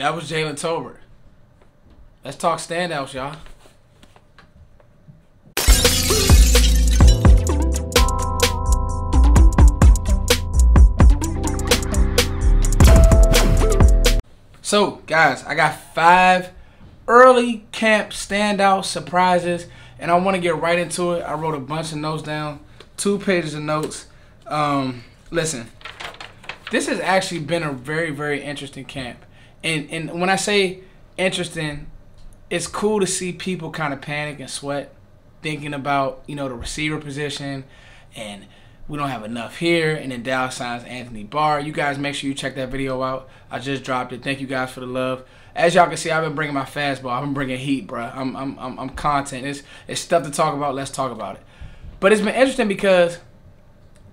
That was Jalen Tolbert. Let's talk standouts, y'all. So, guys, I got 5 early camp standout surprises, and I want to get right into it. I wrote a bunch of notes down, 2 pages of notes. Listen, this has actually been a very, very interesting camp. And when I say interesting, it's cool to see people kind of panic and sweat, thinking about, the receiver position, and we don't have enough here, and then Dallas signs Anthony Barr. You guys make sure you check that video out. I just dropped it. Thank you guys for the love. As y'all can see, I've been bringing my fastball. I've been bringing heat, bro. I'm content. It's stuff to talk about. Let's talk about it. But it's been interesting because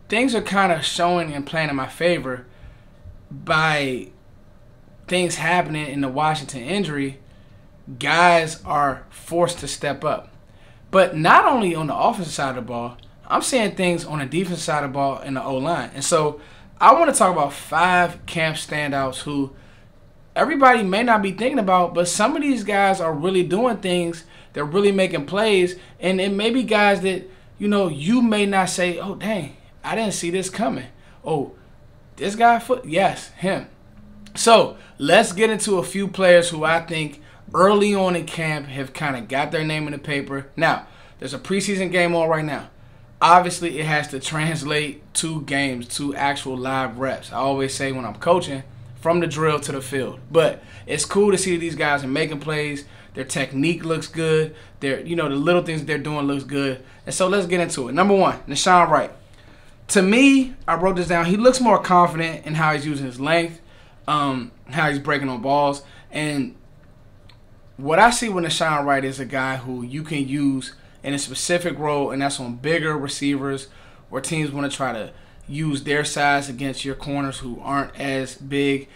things are kind of showing and playing in my favor by things happening in the Washington injury. Guys are forced to step up. But not only on the offensive side of the ball, I'm seeing things on the defensive side of the ball in the O-line. And so I want to talk about 5 camp standouts who everybody may not be thinking about, but some of these guys are really doing things. They're really making plays. And it may be guys that, you may not say, oh, dang, I didn't see this coming. Oh, this guy, yes, him. So let's get into a few players who I think early on in camp have kind of got their name in the paper. Now, there's a preseason game on right now. Obviously, it has to translate to games, to actual live reps. I always say when I'm coaching, from the drill to the field. But it's cool to see these guys are making plays. Their technique looks good. The little things they're doing looks good. And so let's get into it. Number 1, Nashawn Wright. To me, I wrote this down. He looks more confident in how he's using his length, how he's breaking on balls. And what I see with Nashawn Wright is a guy who you can use in a specific role, and that's on bigger receivers where teams want to try to use their size against your corners who aren't as big.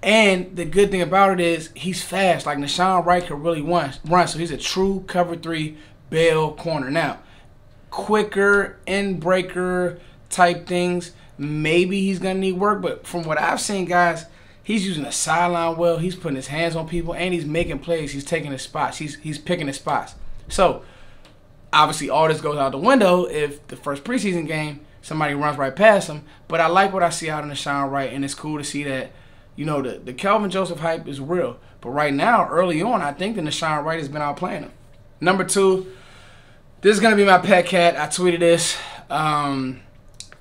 And the good thing about it is he's fast. Like Nashawn Wright can really run. So he's a true cover 3 bail corner. Now, quicker, end breaker type things, maybe he's going to need work. But from what I've seen, guys, he's using the sideline well. He's putting his hands on people, and he's making plays. He's taking his spots. He's picking his spots. So, obviously, all this goes out the window if the first preseason game, somebody runs right past him. But I like what I see out of Nashawn Wright, and it's cool to see that, the Kelvin Joseph hype is real. But right now, early on, I think that Nashawn Wright has been outplaying him. Number 2, this is going to be my pet cat. I tweeted this.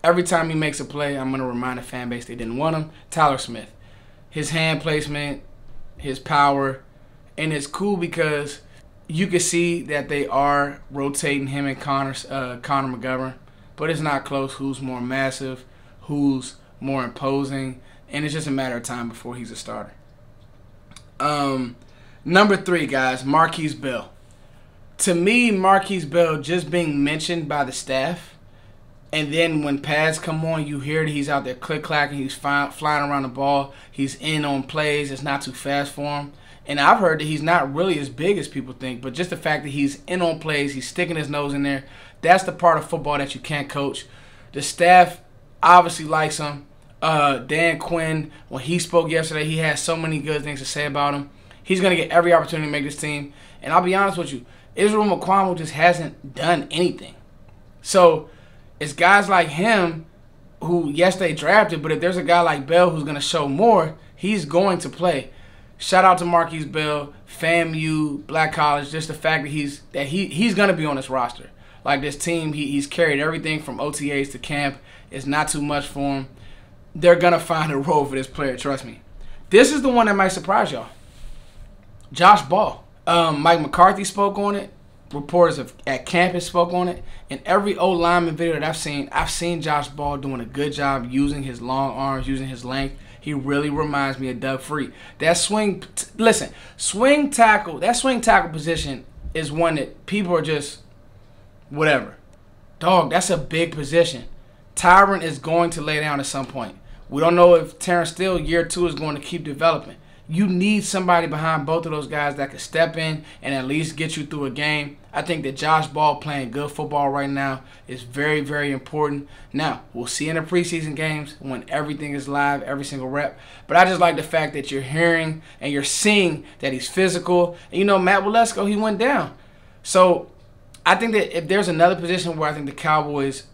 Every time he makes a play, I'm going to remind the fan base they didn't want him. Tyler Smith. His hand placement, his power, and it's cool because you can see that they are rotating him and Connor McGovern, but it's not close who's more massive, who's more imposing, and it's just a matter of time before he's a starter. Number 3, guys, Marquise Bell. To me, Marquise Bell just being mentioned by the staff, and then when pads come on, you hear that he's out there click-clacking, he's flying around the ball, he's in on plays, it's not too fast for him. And I've heard that he's not really as big as people think, but just the fact that he's in on plays, he's sticking his nose in there, that's the part of football that you can't coach. The staff obviously likes him. Dan Quinn, when he spoke yesterday, he had so many good things to say about him. He's going to get every opportunity to make this team. And I'll be honest with you, Israel McQuamo just hasn't done anything. So it's guys like him who, yes, they drafted, but if there's a guy like Bell who's going to show more, he's going to play. Shout out to Marquise Bell, FAMU, Black College, just the fact that he's going to be on this roster. Like this team, he's carried everything from OTAs to camp. It's not too much for him. They're going to find a role for this player, trust me. This is the one that might surprise y'all. Josh Ball. Mike McCarthy spoke on it. Reporters at campus spoke on it. In every O-lineman video that I've seen Josh Ball doing a good job using his long arms, using his length. He really reminds me of Doug Free. That swing tackle position is one that people are just, whatever. Dog, that's a big position. Tyron is going to lay down at some point. We don't know if Terrence Steele, year 2, is going to keep developing. You need somebody behind both of those guys that can step in and at least get you through a game. I think that Josh Ball playing good football right now is very, very important. Now, we'll see in the preseason games when everything is live, every single rep. But I just like the fact that you're hearing and you're seeing that he's physical. And, you know, Matt Waletzko, he went down. So I think that if there's another position where I think the Cowboys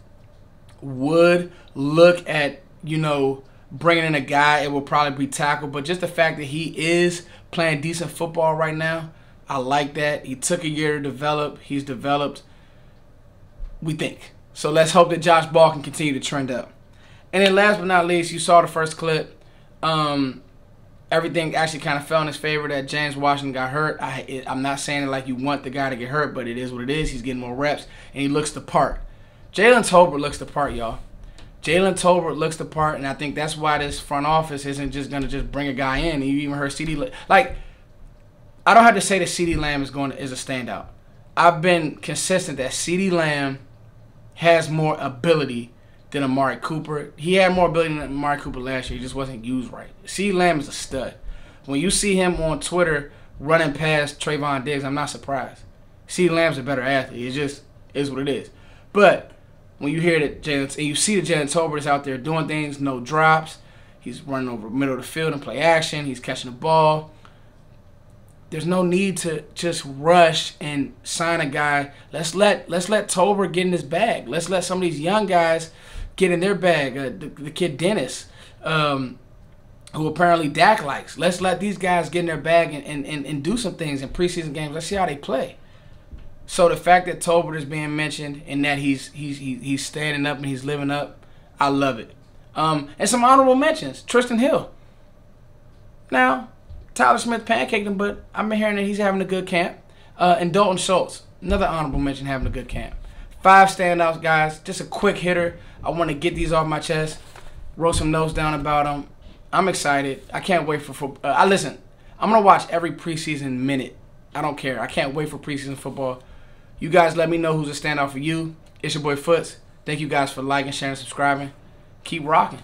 would look at, you know, bringing in a guy, it will probably be tackle. But just the fact that he is playing decent football right now, I like that. He took a year to develop. He's developed, we think. So let's hope that Josh Ball can continue to trend up. And then last but not least, you saw the first clip. Everything actually kind of fell in his favor that James Washington got hurt. I'm not saying it like you want the guy to get hurt, but it is what it is. He's getting more reps, and he looks the part. Jalen Tolbert looks the part, y'all. Jalen Tolbert looks the part, and I think that's why this front office isn't just going to just bring a guy in. You even heard CeeDee. Like, I don't have to say that CeeDee Lamb is a standout. I've been consistent that CeeDee Lamb has more ability than Amari Cooper. He had more ability than Amari Cooper last year. He just wasn't used right. CeeDee Lamb is a stud. When you see him on Twitter running past Trayvon Diggs, I'm not surprised. CeeDee Lamb's a better athlete. It just is what it is. But when you hear that and you see that Jalen Tolbert is out there doing things, no drops, he's running over the middle of the field and play action, he's catching the ball. There's no need to just rush and sign a guy. Let's let Tolbert get in his bag. Let's let some of these young guys get in their bag. The kid Dennis, who apparently Dak likes. Let's let these guys get in their bag and do some things in preseason games. Let's see how they play. So the fact that Tolbert is being mentioned and that he's standing up and he's living up, I love it. And some honorable mentions. Tristan Hill. Now, Tyler Smith pancaked him, but I've been hearing that he's having a good camp. And Dalton Schultz, another honorable mention, having a good camp. 5 standouts, guys. Just a quick hitter. I want to get these off my chest. Wrote some notes down about them. I'm excited. I can't wait for football. Listen, I'm going to watch every preseason minute. I don't care. I can't wait for preseason football. You guys let me know who's a standout for you. It's your boy Foots. Thank you guys for liking, sharing, subscribing. Keep rocking.